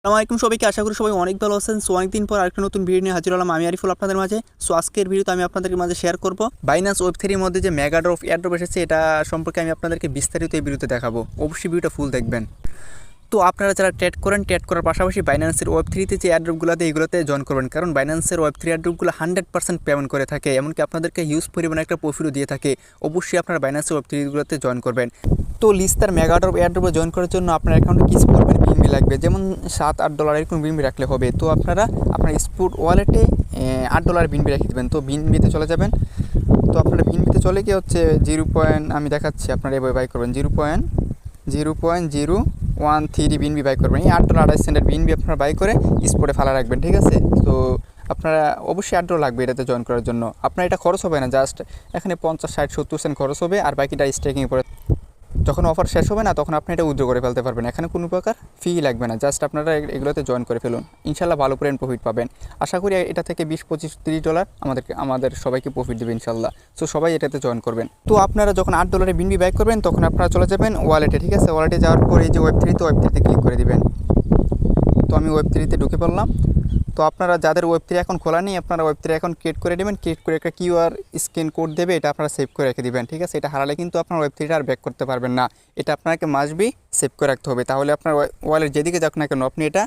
আসসালামু আলাইকুম সবাইকে, আশা করি সবাই অনেক ভালো আছেন। সো অনেকদিন পর আরেকটা নতুন ভিডিও নিয়ে হাজির হলাম আমি আরিফুল আপনাদের মাঝে। সো আজকের ভিডিওতে আমি আপনাদের মাঝে শেয়ার করব বাইন্যান্স ওয়েব3 এর মধ্যে যে মেগা ড্রপ এয়ারড্রপ এসেছে, এটা সম্পর্কে আমি আপনাদেরকে বিস্তারিত এই ভিডিওতে দেখাবো। অবশ্যই ভিডিওটা ফুল দেখবেন। তো আপনারা যারা ট্রেড করেন, ট্রেড করার পাশাপাশি বাইন্যান্সের ওয়েব3তে যে এয়ারড্রপগুলোতে এগুলোতে জয়েন করবেন, কারণ বাইন্যান্সের ওয়েব3 এয়ারড্রপগুলো 100% পেমেন্ট করে থাকে, এমনকি আপনাদেরকে হিউজ পরিমাণে একটা প্রফিটও দিয়ে থাকে। অবশ্যই আপনারা বাইন্যান্সের ওয়েব3গুলোতে জয়েন করবেন। তো লিস্টার মেগা ড্রপ এয়ারড্রপে জয়েন করার জন্য আপনার অ্যাকাউন্টে কিছু পরিমাণ বিএনবি লাগবে, যেমন $7-8 এরকম বিএনবি রাখলে হবে। তো আপনারা আপনার স্পট ওয়ালেটে $8 বিএনবি রেখে দেবেন। তো বিএনবিতে চলে যাবেন। তো আপনারা বিএনবিতে চলে গিয়ে হচ্ছে 0. আমি দেখাচ্ছি, আপনারা এভাবে বাই করবেন 0.013 বিএনবি বাই করবেন। এই $8.28 বিএনবি আপনারা বাই করে স্পটে ফেলা রাখবেন, ঠিক আছে। তো আপনারা অবশ্যই $8 লাগবে এটাতে জয়েন করার জন্য। আপনার এটা খরচ হবে না, জাস্ট এখানে 50, 60, 70 সেন্ট খরচ হবে, আর বাকিটা স্টেকিং পরে যখন অফার শেষ হবে না তখন আপনি এটা উইথড্র করে ফেলতে পারবেন। এখানে কোনো প্রকার ফি লাগবে না, জাস্ট আপনারা এগুলোতে জয়েন করে ফেলুন। ইনশাল্লাহ ভালো পরিমাণ প্রফিট পাবেন। আশা করি এটা থেকে $20, $25, $30 আমাদের সবাইকে প্রফিট দেবে ইনশাল্লাহ। সো সবাই এটাতে জয়েন করবেন। তো আপনারা যখন $8 বিএনবি বাই করবেন তখন আপনারা চলে যাবেন ওয়ালেটে, ঠিক আছে। ওয়ালেটে যাওয়ার পর এই যে ওয়েব3তে ক্লিক করে দিবেন। তো আমি ওয়েব3তে ঢুকে পড়লাম। তো আপনারা যাদের ওয়েব3 এখন খোলা নেই, আপনারা ওয়েব3 এখন ক্রিয়েট করে নেবেন। ক্রিয়েট করে একটা কিউআর স্ক্যান কোড দেবে, এটা আপনারা সেভ করে রেখে দিবেন, ঠিক আছে। এটা হারালে কিন্তু আপনার ওয়েব3টা আর ব্যাক করতে পারবেন না। এটা আপনাকে মাস্ট বি সেভ করে রাখতে হবে, তাহলে আপনার ওয়ালেট যেদিকে যাক না কেন আপনি এটা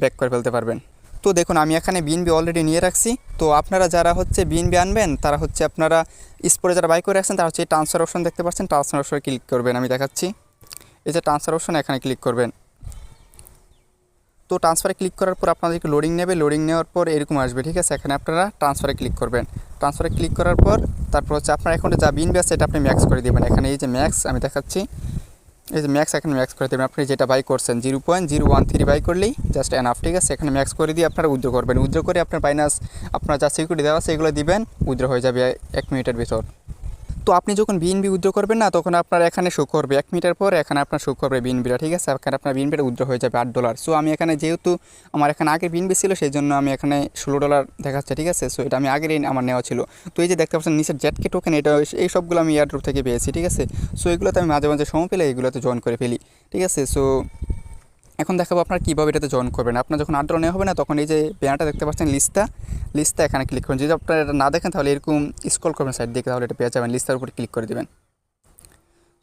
ব্যাক করে ফেলতে পারবেন। তো দেখুন আমি এখানে বিএনবি অলরেডি নিয়ে রাখছি। তো আপনারা যারা হচ্ছে বিএনবি আনবেন তারা হচ্ছে আপনারা স্পোরে যারা বাই করে রাখছেন তারা হচ্ছে ট্রান্সফার অপশন দেখতে পাচ্ছেন, ট্রান্সফার অপশনে ক্লিক করবেন। আমি দেখাচ্ছি, এই যে ট্রান্সফার অপশন, এখানে ক্লিক করবেন। তো ট্রান্সফারে ক্লিক করার পর আপনাদেরকে লোডিং নেবে। লোডিং নেওয়ার পর এরকম আসবে, ঠিক আছে। এখানে আপনারা ট্রান্সফারে ক্লিক করবেন। ট্রান্সফারে ক্লিক করার পর তারপর হচ্ছে আপনার অ্যাকাউন্টে যা বিএনবি আছে এটা আপনি ম্যাক্স করে দেবেন। এখানে এই যে ম্যাক্স আমি দেখাচ্ছি, এই যে ম্যাক্স এখানে ম্যাক্স করে দেবেন। আপনি যেটা বাই করছেন 0.013 বাই করলেই জাস্ট এনাফ, ঠিক আছে। এখানে ম্যাক্স করে দিয়ে আপনারা উইথড্র করবেন। উইথড্র করে আপনার বাইনান্স আপনার যা সিকিউরিটি দেওয়া আছে এগুলো দিবেন, উইথড্র হয়ে যাবে 1 মিনিটের ভিতর। তো আপনি যখন বিএনবি উইথড্র করবেন না তখন আপনার এখানে শো করবে 1 মিনিটের পর, এখানে আপনার শো করবে বিএনবিটা, ঠিক আছে। এখানে আপনার বিএনবিটা উইথড্র হয়ে যাবে $8। সো আমি এখানে যেহেতু আমার এখানে আগে বিএনবি ছিল সেই জন্য আমি এখানে $16 দেখাচ্ছে, ঠিক আছে। সো এটা আমি আগের আমার নেওয়া ছিল। তো এই যে দেখতে পাচ্ছেন নিচের জেটকে টোকেন, এটা এই সবগুলো আমি এয়ারড্রপ থেকে পেয়েছি, ঠিক আছে। সো এগুলোতে আমি মাঝে মাঝে সময় পেলে এগুলোতে জয়েন করে ফেলি, ঠিক আছে। সো এখন দেখাবো আপনার কীভাবে এটাতে জয়েন করবেন। আপনার যখন $8 নেওয়া হবে না তখন এই যে ব্যানারটা দেখতে পাচ্ছেন লিস্টটা এখানে ক্লিক করুন। যদি আপনারা এটা না দেখেন তাহলে এরকম স্ক্রল করবেন সাইড দিকে, তাহলে এটা পেয়ে যাবেন। লিস্টার উপরে ক্লিক করে দেবেন।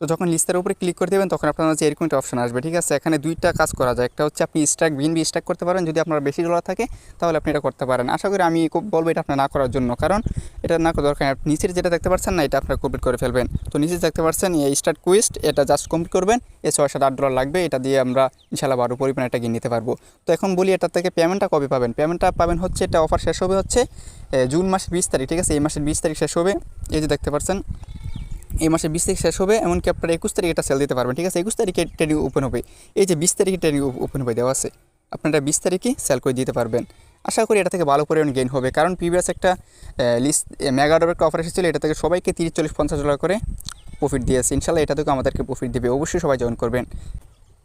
তো যখন লিস্টের উপরে ক্লিক করে দেবেন তখন আপনার কাছে এরকম একটা অপশন আসবে, ঠিক আছে। এখানে দুইটা কাজ করা যায়। একটা হচ্ছে আপনি বিএনবি স্ট্যাক করতে পারেন, যদি আপনার বেশি ডলার থাকে তাহলে আপনি এটা করতে পারেন। আশা করি আমি বলবো এটা আপনার না করার জন্য, কারণ এটা না করার দরকার। নিচের যেটা দেখতে পাচ্ছেন না এটা আপনার কমপ্লিট করে ফেলবেন। তো নিচে দেখতে পাচ্ছেন এই স্টার্ট কুইস্ট, এটা জাস্ট কমপ্লিট করবেন। এ $6-7-8 লাগবে, এটা দিয়ে আমরা ইনশাল্লাহ ভালো পরিমাণে এটা কিনে নিতে পারবো। তো এখন বলি এটা থেকে পেমেন্টটা কবে পাবেন। পেমেন্টটা পাবেন হচ্ছে, এটা অফার শেষ হবে হচ্ছে জুন মাসের 20 তারিখ, ঠিক আছে। এই মাসের 20 তারিখ শেষ হবে। এই যে দেখতে পাচ্ছেন এই মাসের 20 তারিখ শেষ হবে, এমনকি আপনারা 21 তারিখে এটা সেল দিতে পারবেন, ঠিক আছে। 21 তারিখে ট্রেডিং ওপেন হবে। এই যে 20 তারিখে ট্রেডিং ওপেন হবে দেওয়া আছে, আপনারা 20 তারিখে সেল করে দিতে পারবেন। আশা করি এটা থেকে ভালো পরিমাণ গেইন হবে, কারণ প্রিভিয়াস একটা লিস্ট মেগা ডলার একটা অফার এসেছিলো, এটা থেকে সবাইকে $30, 40, 50 করে প্রফিট দিয়েছে। ইনশাল্লাহ এটা থেকে আমাদেরকে প্রফিট দেবে, অবশ্যই সবাই জয়েন করবেন।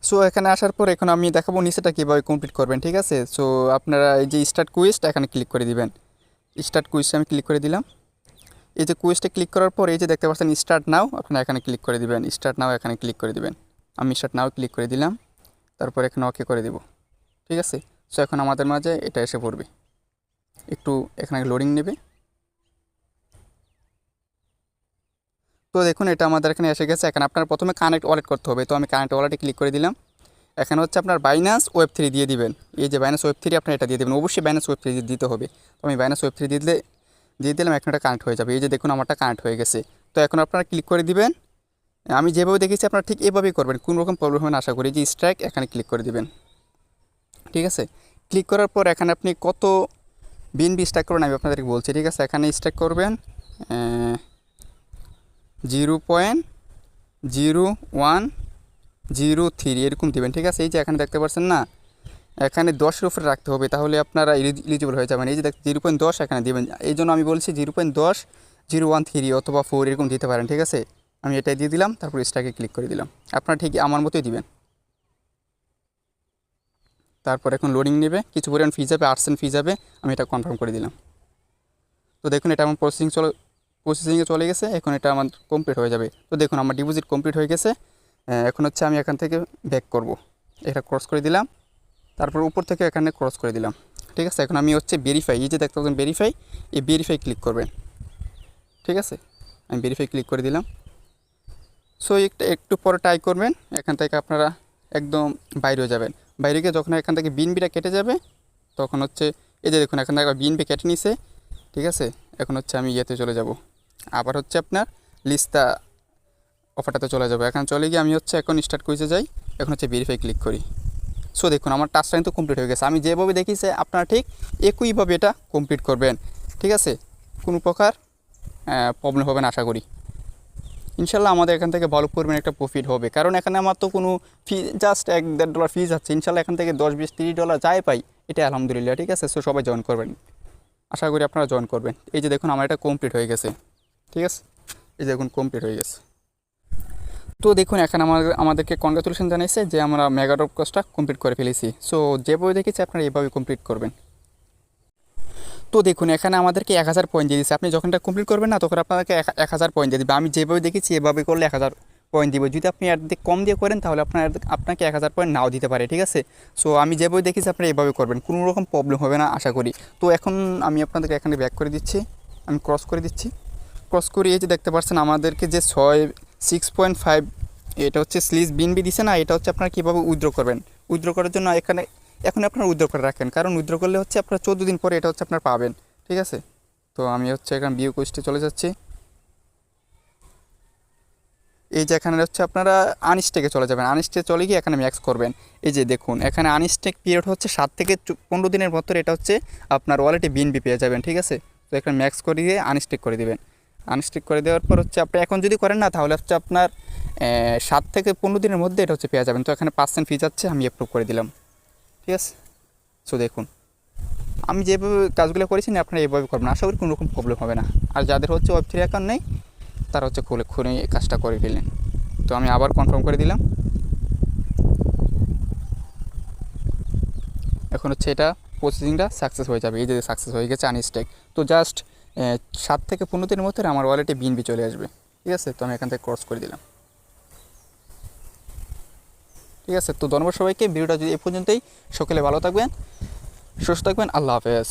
সো এখানে আসার পর এখন আমি দেখাবো নিচেটা কীভাবে কমপ্লিট করবেন, ঠিক আছে। সো আপনারা এই যে স্টার্ট কুইস্ট এখানে ক্লিক করে দিবেন। স্টার্ট কুইস্টে আমি ক্লিক করে দিলাম। এই যে কুইজটা ক্লিক করার পর এই যে দেখতে পাচ্ছেন স্টার্ট নাও, আপনারা এখানে ক্লিক করে দিবেন। স্টার্ট নাও এখানে ক্লিক করে দিবেন। আমি স্টার্ট নাও ক্লিক করে দিলাম, তারপর এখানে ওকে করে দিব, ঠিক আছে। সো এখন আমাদের মাঝে এটা এসে পড়বে, একটু এখানে লোডিং নেবে। তো দেখুন এটা আমাদের এখানে এসে গেছে। এখানে আপনার প্রথমে কানেক্ট ওয়ালেট করতে হবে। তো আমি কানেক্ট ওয়ালেটে ক্লিক করে দিলাম। এখানে হচ্ছে আপনার বাইন্যান্স ওয়েব3 দিয়ে দিবেন। এই যে বাইন্যান্স ওয়েব3 আপনার এটা দিয়ে দেবেন, অবশ্যই বাইন্যান্স ওয়েব3 দিতে হবে। তো আমি বাইন্যান্স ওয়েব3 দিয়ে দিলাম। এখন এটা কানেক্ট হয়ে যাবে। এই যে দেখুন আমারটা কানেক্ট হয়ে গেছে। তো এখন আপনারা ক্লিক করে দিবেন। আমি যেভাবে দেখেছি আপনারা ঠিক এভাবেই করবেন, কোনো রকম প্রবলেম হবে না আশা করি। যে স্ট্রাইক এখানে ক্লিক করে দিবেন, ঠিক আছে। ক্লিক করার পর এখানে আপনি কত বিএনবি স্ট্রাইক করবেন আমি আপনাদেরকে বলছি, ঠিক আছে। এখানে স্ট্রাইক করবেন 0.0103 এরকম দেবেন, ঠিক আছে। এই যে এখানে দেখতে পাচ্ছেন না, এখানে 10-এর উপরে রাখতে হবে, তাহলে আপনারা এলিজিবল হয়ে যাবেন। এই যে 0.10 এখানে দেবেন। এই জন্য আমি বলছি 0.10, 0.13 অথবা 4 এরকম দিতে পারেন, ঠিক আছে। আমি এটাই দিয়ে দিলাম, তারপর স্ট্রাইকে ক্লিক করে দিলাম। আপনারা ঠিক আমার মতোই দিবেন। তারপর এখন লোডিং নেবে, কিছু পরিমাণ ফি যাবে, 8 সেন্ট ফি যাবে। আমি এটা কনফার্ম করে দিলাম। তো দেখুন এটা আমার প্রসেসিংয়ে চলে গেছে। এখন এটা আমার কমপ্লিট হয়ে যাবে। তো দেখুন আমার ডিপোজিট কমপ্লিট হয়ে গেছে। এখন হচ্ছে আমি এখান থেকে ব্যাক করব, এটা ক্রস করে দিলাম। তারপর উপর থেকে এখানে ক্রস করে দিলাম। ঠিক আছে, এখন আমি হচ্ছে ভেরিফাই, এই যে দেখতে পাচ্ছেন ভেরিফাই, এই ভেরিফাই ক্লিক করবেন। ঠিক আছে, আমি ভেরিফাই ক্লিক করে দিলাম। সো একটু পরে ট্রাই করবেন, এখান থেকে আপনারা একদম বাইরে হয়ে যাবেন। বাইরে গিয়ে যখন এখান থেকে বিনবিটা কেটে যাবে তখন হচ্ছে এই যে দেখুন এখান থেকে বিনবি কেটে নিছে। ঠিক আছে, এখন হচ্ছে আমি ইয়েতে চলে যাব, আবার হচ্ছে আপনার লিস্টটা অফারটাতে চলে যাবো। এখন চলে গিয়ে আমি হচ্ছে এখন স্টার্ট কুইজে যাই, এখন হচ্ছে ভেরিফাই ক্লিক করি। সো দেখুন আমার টাস্কটা কিন্তু কমপ্লিট হয়ে গেছে। আমি যেভাবে দেখিয়েছি আপনারা ঠিক একইভাবে এটা কমপ্লিট করবেন। ঠিক আছে, কোনো প্রকার প্রবলেম হবে না আশা করি। ইনশাল্লাহ আমাদের এখান থেকে ভালো পরিমাণে একটা প্রফিট হবে, কারণ এখানে আমার তো কোনো ফি জাস্ট $1-1.5 ফিজ আছে। ইনশাল্লাহ এখান থেকে $10-20-30 যাই পাই, এটা আলহামদুলিল্লাহ। ঠিক আছে, সো সবাই জয়েন করবেন, আশা করি আপনারা জয়েন করবেন। এই যে দেখুন আমার এটা কমপ্লিট হয়ে গেছে। ঠিক আছে, এই যে দেখুন কমপ্লিট হয়ে গেছে। তো দেখুন এখানে আমাদেরকে কনগ্রাচুলেশন জানাইছে যে আমরা মেগাড্রপ কোর্সটা কমপ্লিট করে ফেলেছি। সো যেভাবে দেখেছি আপনারা এইভাবে কমপ্লিট করবেন। তো দেখুন এখানে আমাদেরকে 1000 পয়েন্ট দিয়ে দিচ্ছে। আপনি যখন এটা কমপ্লিট করবেন না তখন আপনাকে 1000 পয়েন্ট দিয়ে দিবে। আমি যেভাবে দেখেছি এভাবে করলে 1000 পয়েন্ট দিব। যদি আপনি এর দিকে কম দিয়ে করেন তাহলে আপনাকে 1000 পয়েন্ট নাও দিতে পারে। ঠিক আছে, সো আমি যেভাবে দেখেছি আপনারা এইভাবে করবেন, কোনো রকম প্রবলেম হবে না আশা করি। তো এখন আমি আপনাদেরকে এখানে ব্যাক করে দিচ্ছি, আমি ক্রস করে দিচ্ছি। ক্রস করে এই যে দেখতে পাচ্ছেন আমাদেরকে যে 6.5 এটা হচ্ছে স্লিজ বিনবি দিছে না, এটা হচ্ছে আপনারা কীভাবে উইথড্র করবেন। উইথড্র করার জন্য এখানে এখন আপনারা উইথড্র করে রাখেন, কারণ উইথড্র করলে হচ্ছে আপনারা 14 দিন পরে এটা হচ্ছে আপনারা পাবেন। ঠিক আছে, তো আমি হচ্ছে এখানে ভিউ কোস্টে চলে যাচ্ছি। এই যে এখানে হচ্ছে আপনারা আনস্টেকে চলে যাবেন, আনস্টে চলে গিয়ে এখানে ম্যাক্স করবেন। এই যে দেখুন এখানে আনস্টেক পিরিয়ড হচ্ছে 7 থেকে 15 দিনের মধ্যে, এটা হচ্ছে আপনার ওয়ালেটে বিনবি পেয়ে যাবেন। ঠিক আছে, তো এখানে ম্যাক্স করে দিয়ে আনস্টেক করে দেবেন। আনস্টেক করে দেওয়ার পর হচ্ছে আপনি এখন যদি করেন না তাহলে হচ্ছে আপনার 7 থেকে 15 দিনের মধ্যে এটা হচ্ছে পেয়ে যাবেন। তো এখানে 5% ফি যাচ্ছে, আমি অ্যাপ্রুভ করে দিলাম। ঠিক আছে, সো দেখুন আমি যেভাবে কাজগুলো করেছি না আপনারা এইভাবে করবেন, আশা করি কোনো রকম প্রবলেম হবে না। আর যাদের হচ্ছে Web3 অ্যাকাউন্ট নেই তারা হচ্ছে খুলে কাজটা করে ফেলেন। তো আমি আবার কনফার্ম করে দিলাম। এখন হচ্ছে এটা প্রসেসিংটা সাকসেস হয়ে যাবে। এই যে সাকসেস হয়ে গেছে আনস্টেক। তো জাস্ট 7 থেকে 15 দিনের মধ্যে আমার ওয়ালেটে বিনবি চলে আসবে। ঠিক আছে, তো আমি এখান থেকে ক্রস করে দিলাম। ঠিক আছে, তো ধন্যবাদ সবাইকে। ভিডিওটা যদি এ পর্যন্তই, সকলে ভালো থাকবেন, সুস্থ থাকবেন, আল্লাহ হাফেজ।